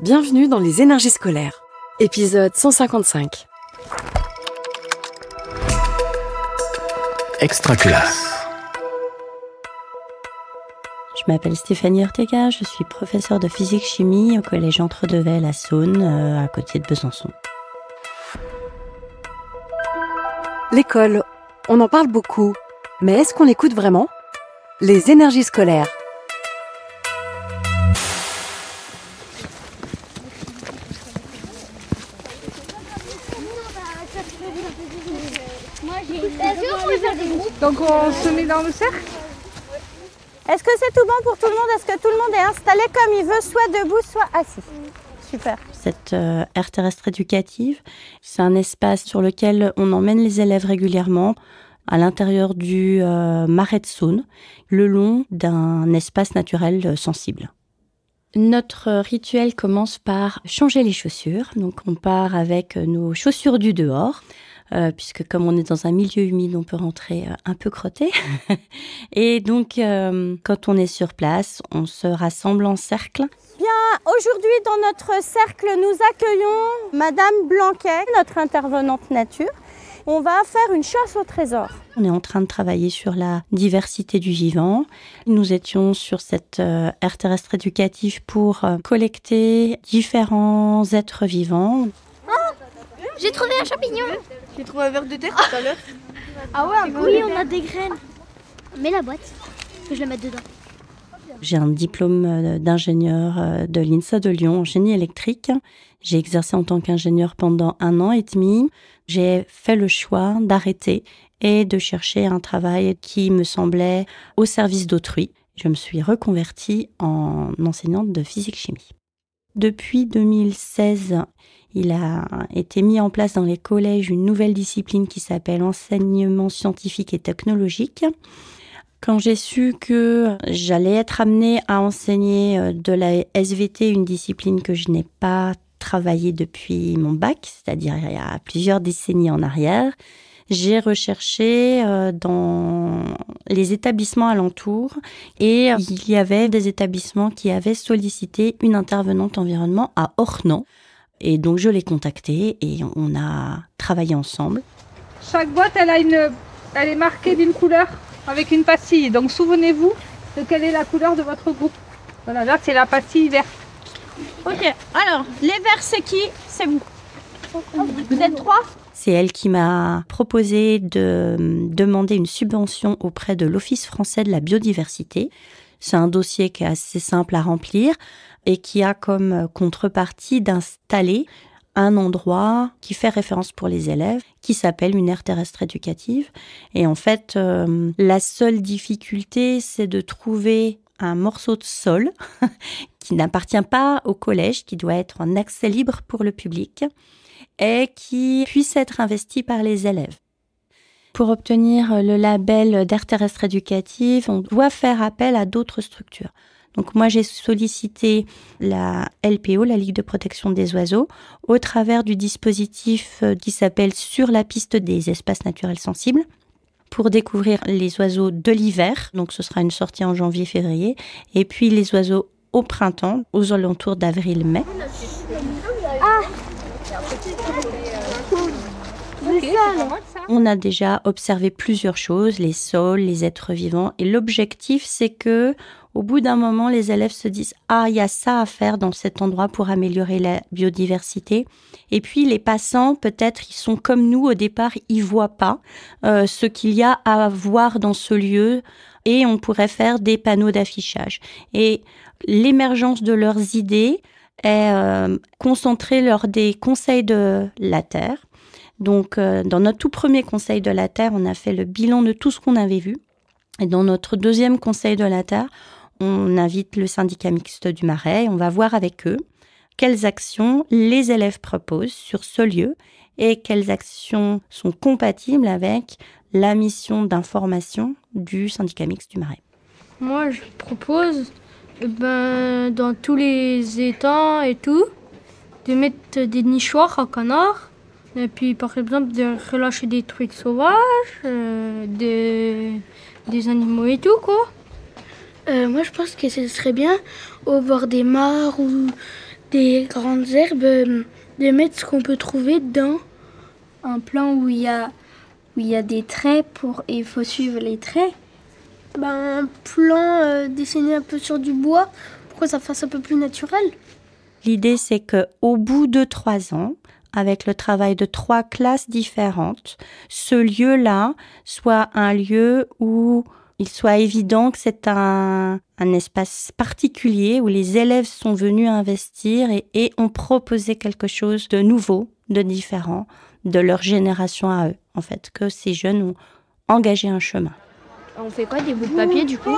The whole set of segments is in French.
Bienvenue dans les énergies scolaires, épisode 155. Extraclasse. Je m'appelle Stéphanie Ortega, je suis professeure de physique-chimie au collège Entre-Devel à Saône, à côté de Besançon. L'école, on en parle beaucoup, mais est-ce qu'on l'écoute vraiment ? Les énergies scolaires. Donc on se met dans le cercle. Est-ce que c'est tout bon pour tout le monde ? Est-ce que tout le monde est installé comme il veut, soit debout, soit assis ? Super. Cette aire terrestre éducative, c'est un espace sur lequel on emmène les élèves régulièrement à l'intérieur du marais de Saône, le long d'un espace naturel sensible. Notre rituel commence par changer les chaussures. Donc on part avec nos chaussures du dehors, puisque comme on est dans un milieu humide, on peut rentrer un peu crotté. Et donc, quand on est sur place, on se rassemble en cercle. Bien, aujourd'hui, dans notre cercle, nous accueillons Madame Blanquet, notre intervenante nature. On va faire une chasse au trésor. On est en train de travailler sur la diversité du vivant. Nous étions sur cette aire terrestre éducative pour collecter différents êtres vivants. J'ai trouvé un champignon. J'ai trouvé un ver de terre tout à l'heure. Ah ouais, oui, on a des graines. Mets la boîte, que je la mette dedans. J'ai un diplôme d'ingénieur de l'INSA de Lyon en génie électrique. J'ai exercé en tant qu'ingénieur pendant 1 an et demi. J'ai fait le choix d'arrêter et de chercher un travail qui me semblait au service d'autrui. Je me suis reconvertie en enseignante de physique-chimie. Depuis 2016, il a été mis en place dans les collèges une nouvelle discipline qui s'appelle enseignement scientifique et technologique. Quand j'ai su que j'allais être amenée à enseigner de la SVT, une discipline que je n'ai pas travaillée depuis mon bac, c'est-à-dire il y a plusieurs décennies en arrière, j'ai recherché dans les établissements alentours et il y avait des établissements qui avaient sollicité une intervenante environnement à Ornans. Et donc je l'ai contactée et on a travaillé ensemble. Chaque boîte, elle est marquée d'une couleur avec une pastille. Donc souvenez-vous de quelle est la couleur de votre groupe. Voilà, là c'est la pastille verte. Ok, alors, les verts, c'est qui ? C'est vous. Vous êtes 3 ? C'est elle qui m'a proposé de demander une subvention auprès de l'Office français de la biodiversité. C'est un dossier qui est assez simple à remplir et qui a comme contrepartie d'installer un endroit qui fait référence pour les élèves, qui s'appelle une aire terrestre éducative. Et en fait, la seule difficulté, c'est de trouver un morceau de sol qui n'appartient pas au collège, qui doit être en accès libre pour le public et qui puisse être investi par les élèves. Pour obtenir le label d'aire terrestre éducative, on doit faire appel à d'autres structures. Donc moi, j'ai sollicité la LPO, la Ligue de protection des oiseaux, au travers du dispositif qui s'appelle Sur la piste des espaces naturels sensibles, pour découvrir les oiseaux de l'hiver. Donc ce sera une sortie en janvier-février. Et puis les oiseaux au printemps, aux alentours d'avril-mai. On a déjà observé plusieurs choses, les sols, les êtres vivants. Et l'objectif, c'est que au bout d'un moment, les élèves se disent « Ah, il y a ça à faire dans cet endroit pour améliorer la biodiversité. » Et puis, les passants, peut-être, ils sont comme nous au départ, ils voient pas ce qu'il y a à voir dans ce lieu et on pourrait faire des panneaux d'affichage. Et l'émergence de leurs idées est concentrée lors des conseils de la Terre. Donc, dans notre tout premier conseil de la Terre, on a fait le bilan de tout ce qu'on avait vu. Et dans notre deuxième conseil de la Terre, on invite le syndicat mixte du Marais. On va voir avec eux quelles actions les élèves proposent sur ce lieu et quelles actions sont compatibles avec la mission d'information du syndicat mixte du Marais. Moi, je propose, dans tous les étangs et tout, de mettre des nichoirs à canards. Et puis, par exemple, de relâcher des trucs sauvages, des animaux et tout, quoi. Moi, je pense que ce serait bien au bord des mares ou des grandes herbes, de mettre ce qu'on peut trouver dedans. Un plan où il y a des traits et il faut suivre les traits. Un plan dessiné un peu sur du bois pour que ça fasse un peu plus naturel. L'idée, c'est qu'au bout de 3 ans, avec le travail de 3 classes différentes, ce lieu-là soit un lieu où il soit évident que c'est un espace particulier où les élèves sont venus investir et ont proposé quelque chose de nouveau, de différent, de leur génération à eux, en fait, que ces jeunes ont engagé un chemin. On fait quoi, des bouts de papier du coup?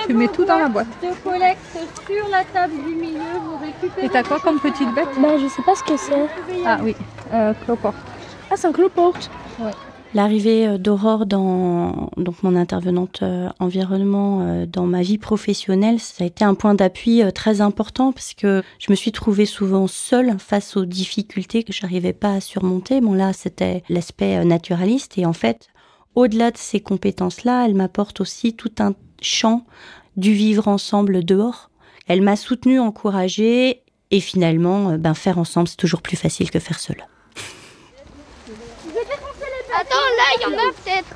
Tu mets tout dans la boîte. De collecte sur la table du milieu, vous récupérez. Et t'as quoi comme petite bête? Je sais pas ce que c'est. Ah oui, cloporte. Ah, c'est un cloporte. Ouais. L'arrivée d'Aurore donc mon intervenante environnement dans ma vie professionnelle, ça a été un point d'appui très important parce que je me suis trouvée souvent seule face aux difficultés que j'arrivais pas à surmonter. Bon là, c'était l'aspect naturaliste et en fait, au-delà de ces compétences-là, elle m'apporte aussi tout un champ du vivre ensemble dehors. Elle m'a soutenue, encouragée et finalement, faire ensemble, c'est toujours plus facile que faire seul. Attends, là, il y en a peut-être.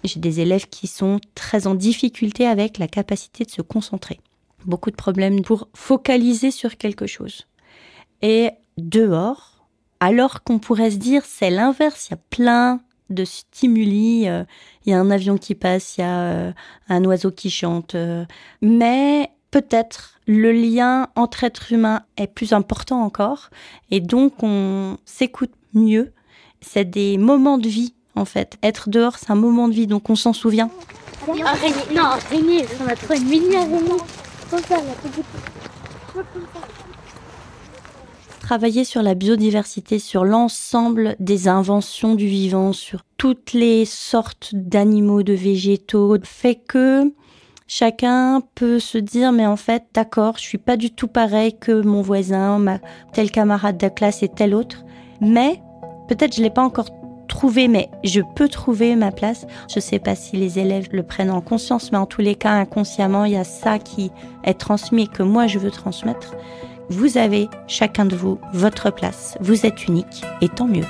J'ai des élèves qui sont très en difficulté avec la capacité de se concentrer. Beaucoup de problèmes pour focaliser sur quelque chose. Et dehors, alors qu'on pourrait se dire c'est l'inverse, il y a plein de stimuli, il y a un avion qui passe, il y a un oiseau qui chante, mais peut-être le lien entre êtres humains est plus important encore et donc on s'écoute mieux. C'est des moments de vie en fait. Être dehors, c'est un moment de vie, donc on s'en souvient. Araignée, on a trouvé une mini araignée. Comme ça, là, Travailler sur la biodiversité, sur l'ensemble des inventions du vivant, sur toutes les sortes d'animaux, de végétaux, fait que chacun peut se dire, mais en fait, d'accord, je suis pas du tout pareil que mon voisin, tel camarade de classe et tel autre, mais peut-être je l'ai pas encore trouvé, mais je peux trouver ma place. Je sais pas si les élèves le prennent en conscience, mais en tous les cas, inconsciemment, il y a ça qui est transmis et que moi je veux transmettre. Vous avez, chacun de vous, votre place. Vous êtes unique, et tant mieux.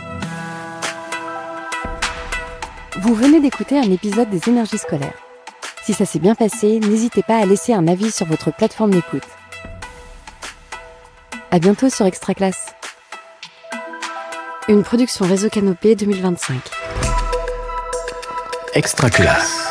Vous venez d'écouter un épisode des Énergies scolaires. Si ça s'est bien passé, n'hésitez pas à laisser un avis sur votre plateforme d'écoute. À bientôt sur Extra Classe. Une production Réseau Canopé 2025. Extra Classe.